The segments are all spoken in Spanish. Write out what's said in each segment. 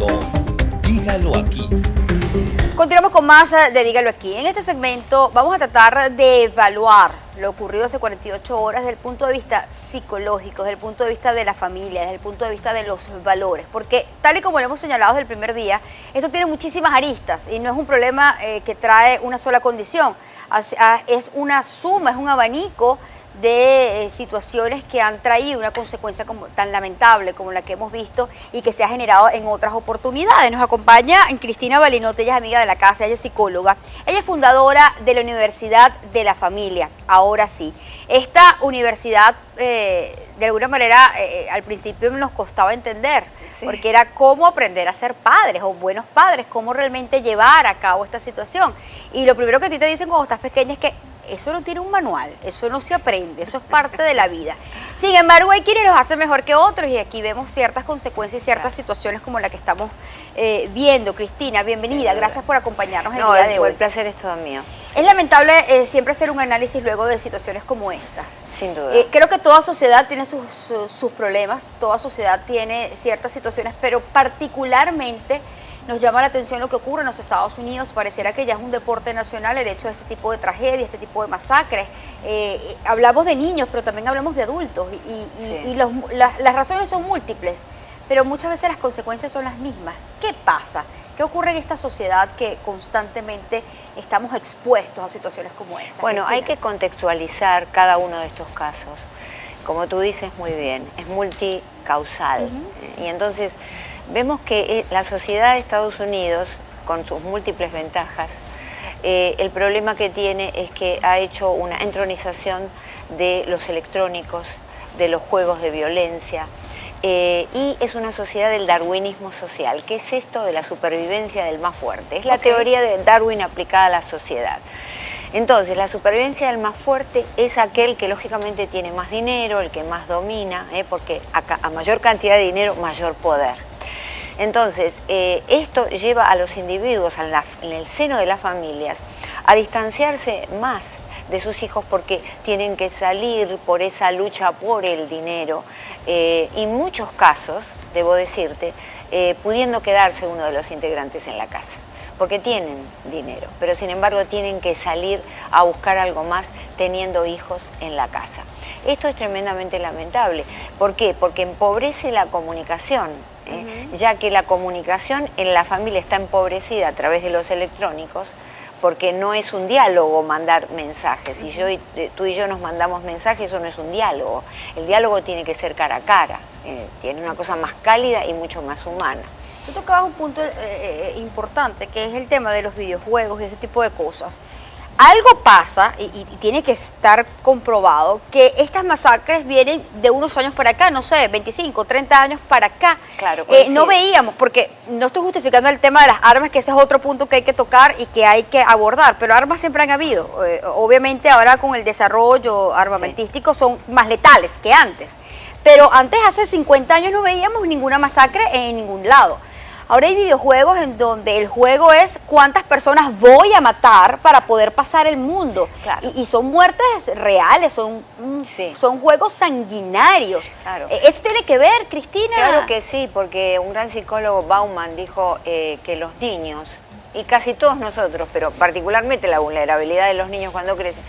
escuchando Dígalo Aquí. Continuamos con más de Dígalo Aquí. En este segmento vamos a tratar de evaluar lo ocurrido hace 48 horas desde el punto de vista psicológico, desde el punto de vista de la familia, desde el punto de vista de los valores. Porque tal y como lo hemos señalado desde el primer día, esto tiene muchísimas aristas y no es un problema que trae una sola condición. Es una suma, es un abanico de situaciones que han traído una consecuencia tan lamentable como la que hemos visto y que se ha generado en otras oportunidades. Nos acompaña Cristina Balinote, ella es amiga de la casa, ella es psicóloga, ella es fundadora de la Universidad de la Familia. Ahora sí, esta universidad de alguna manera al principio nos costaba entender, sí, porque era cómo aprender a ser padres o buenos padres, cómo realmente llevar a cabo esta situación. Y lo primero que a ti te dicen cuando estás pequeña es que eso no tiene un manual, eso no se aprende, eso es parte de la vida. Sin embargo, hay quienes los hacen mejor que otros y aquí vemos ciertas consecuencias y ciertas situaciones como la que estamos viendo. Cristina, bienvenida, gracias por acompaños el día de hoy. El placer es todo mío. Es lamentable siempre hacer un análisis luego de situaciones como estas. Sin duda. Creo que toda sociedad tiene sus problemas, toda sociedad tiene ciertas situaciones, pero particularmente nos llama la atención lo que ocurre en los Estados Unidos. Pareciera que ya es un deporte nacional el hecho de este tipo de tragedias, este tipo de masacres. Hablamos de niños, pero también hablamos de adultos y las razones son múltiples, pero muchas veces las consecuencias son las mismas. ¿Qué pasa? ¿Qué ocurre en esta sociedad que constantemente estamos expuestos a situaciones como esta? Bueno, Cristina, hay que contextualizar cada uno de estos casos. Como tú dices muy bien, es multicausal. Y entonces vemos que la sociedad de Estados Unidos, con sus múltiples ventajas, el problema que tiene es que ha hecho una entronización de los electrónicos, de los juegos de violencia, y es una sociedad del darwinismo social. ¿Qué es esto de la supervivencia del más fuerte? Es la teoría de Darwin aplicada a la sociedad. Entonces, la supervivencia del más fuerte es aquel que lógicamente tiene más dinero, el que más domina, porque a mayor cantidad de dinero, mayor poder. Entonces, esto lleva a los individuos en el seno de las familias a distanciarse más de sus hijos porque tienen que salir por esa lucha por el dinero y en muchos casos, debo decirte, pudiendo quedarse uno de los integrantes en la casa, porque tienen dinero, pero sin embargo tienen que salir a buscar algo más teniendo hijos en la casa. Esto es tremendamente lamentable. ¿Por qué? Porque empobrece la comunicación, ya que la comunicación en la familia está empobrecida a través de los electrónicos, porque no es un diálogo mandar mensajes. Si tú y yo nos mandamos mensajes, eso no es un diálogo. El diálogo tiene que ser cara a cara, tiene una cosa más cálida y mucho más humana. Tú tocabas un punto importante, que es el tema de los videojuegos y ese tipo de cosas. Algo pasa, y tiene que estar comprobado, que estas masacres vienen de unos años para acá, no sé, 25, 30 años para acá. Claro, no veíamos, porque no estoy justificando el tema de las armas, que ese es otro punto que hay que tocar y que hay que abordar, pero armas siempre han habido. Obviamente ahora con el desarrollo armamentístico son más letales que antes, pero antes, hace 50 años, no veíamos ninguna masacre en ningún lado. Ahora hay videojuegos en donde el juego es cuántas personas voy a matar para poder pasar el mundo. Claro. Y son muertes reales, son juegos sanguinarios. Claro. ¿Esto tiene que ver, Cristina? Claro que sí, porque un gran psicólogo, Bauman, dijo que los niños, y casi todos nosotros, pero particularmente la vulnerabilidad de los niños cuando crecen,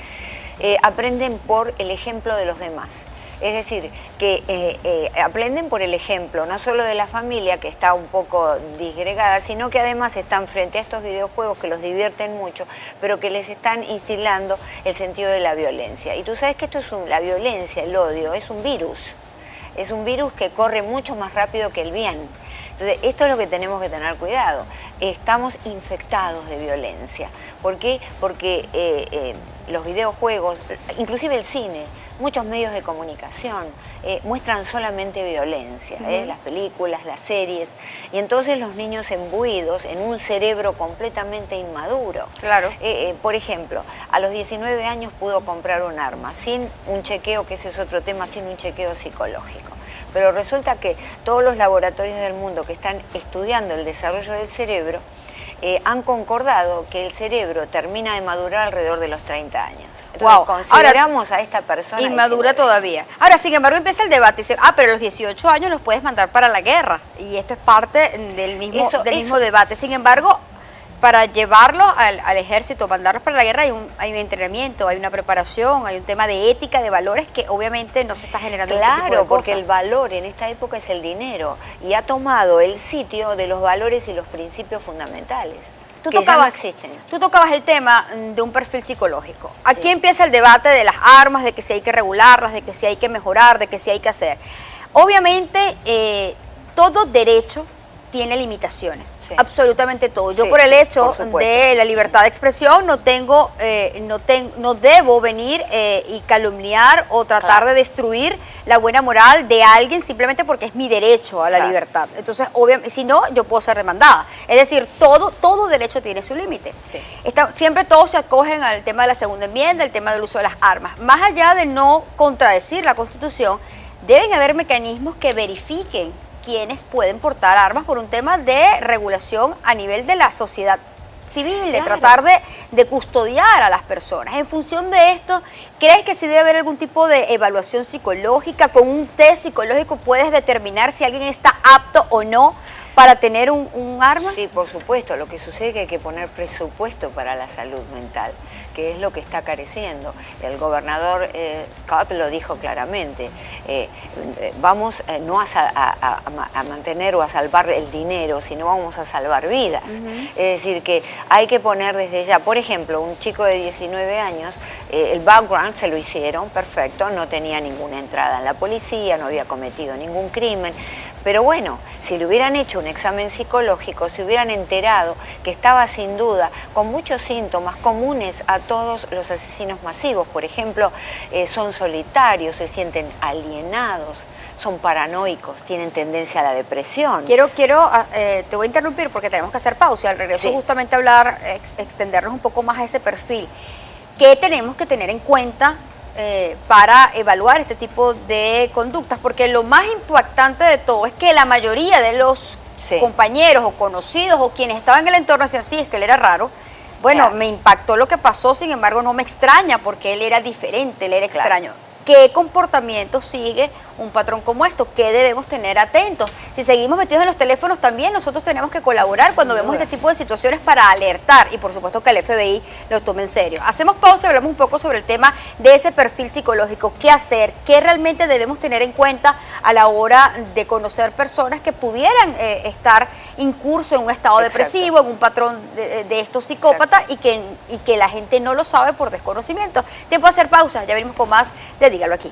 aprenden por el ejemplo de los demás. Es decir, que aprenden por el ejemplo, no solo de la familia, que está un poco disgregada, sino que además están frente a estos videojuegos que los divierten mucho, pero que les están instilando el sentido de la violencia. Y tú sabes que esto es la violencia, el odio, es un virus. Es un virus que corre mucho más rápido que el bien. Entonces, esto es lo que tenemos que tener cuidado. Estamos infectados de violencia. ¿Por qué? Porque los videojuegos, inclusive el cine, muchos medios de comunicación muestran solamente violencia, las películas, las series, y entonces los niños embuidos en un cerebro completamente inmaduro. Claro. Por ejemplo, a los 19 años pudo comprar un arma, sin un chequeo, que ese es otro tema, sin un chequeo psicológico. Pero resulta que todos los laboratorios del mundo que están estudiando el desarrollo del cerebro han concordado que el cerebro termina de madurar alrededor de los 30 años. Entonces, Wow. consideramos a esta persona inmadura 19. todavía. Ahora, sin embargo, empieza el debate. Dice, pero a los 18 años los puedes mandar para la guerra. Y esto es parte del mismo debate. Sin embargo, para llevarlo al ejército, mandarlos para la guerra, hay un entrenamiento, hay una preparación, hay un tema de ética, de valores que obviamente no se está generando. Claro, porque el valor en esta época es el dinero y ha tomado el sitio de los valores y los principios fundamentales. Tú tocabas el tema de un perfil psicológico. Aquí empieza el debate de las armas, de que si hay que regularlas, de que si hay que mejorar, de que si hay que hacer. Obviamente, todo derecho tiene limitaciones, absolutamente todo. Yo por el hecho de la libertad de expresión no debo venir y calumniar o tratar de destruir la buena moral de alguien simplemente porque es mi derecho a la libertad. Entonces, obviamente, si no, yo puedo ser demandada. Es decir, todo derecho tiene su límite. Siempre todos se acogen al tema de la segunda enmienda, el tema del uso de las armas. Más allá de no contradecir la Constitución, deben haber mecanismos que verifiquen quienes pueden portar armas por un tema de regulación a nivel de la sociedad civil, de tratar de custodiar a las personas. En función de esto, ¿crees que sí debe haber algún tipo de evaluación psicológica? ¿Con un test psicológico puedes determinar si alguien está apto o no para tener un arma? Sí, por supuesto. Lo que sucede es que hay que poner presupuesto para la salud mental, que es lo que está careciendo. El gobernador Scott lo dijo claramente. Vamos no a mantener o a salvar el dinero, sino vamos a salvar vidas. Es decir, que hay que poner desde ya, por ejemplo, un chico de 19 años, el background se lo hicieron, perfecto, no tenía ninguna entrada en la policía, no había cometido ningún crimen, pero bueno, si le hubieran hecho un examen psicológico, se hubieran enterado que estaba sin duda con muchos síntomas comunes a todos los asesinos masivos. Por ejemplo, son solitarios, se sienten alienados, son paranoicos, tienen tendencia a la depresión. Te voy a interrumpir porque tenemos que hacer pausa. Al regreso justamente hablar, extendernos un poco más a ese perfil. ¿Qué tenemos que tener en cuenta para evaluar este tipo de conductas? Porque lo más impactante de todo es que la mayoría de los compañeros o conocidos o quienes estaban en el entorno decían, sí, es que él era raro. Bueno, me impactó lo que pasó, sin embargo no me extraña porque él era diferente, él era extraño. ¿Qué comportamiento sigue un patrón como esto? ¿Qué debemos tener atentos? Si seguimos metidos en los teléfonos también, nosotros tenemos que colaborar cuando vemos este tipo de situaciones para alertar y por supuesto que el FBI lo tome en serio. Hacemos pausa y hablamos un poco sobre el tema de ese perfil psicológico. ¿Qué hacer? ¿Qué realmente debemos tener en cuenta a la hora de conocer personas que pudieran estar incurso en un estado depresivo, en un patrón de estos psicópatas y que la gente no lo sabe por desconocimiento? Tiempo de hacer pausa, ya venimos con más de Dígalo Aquí.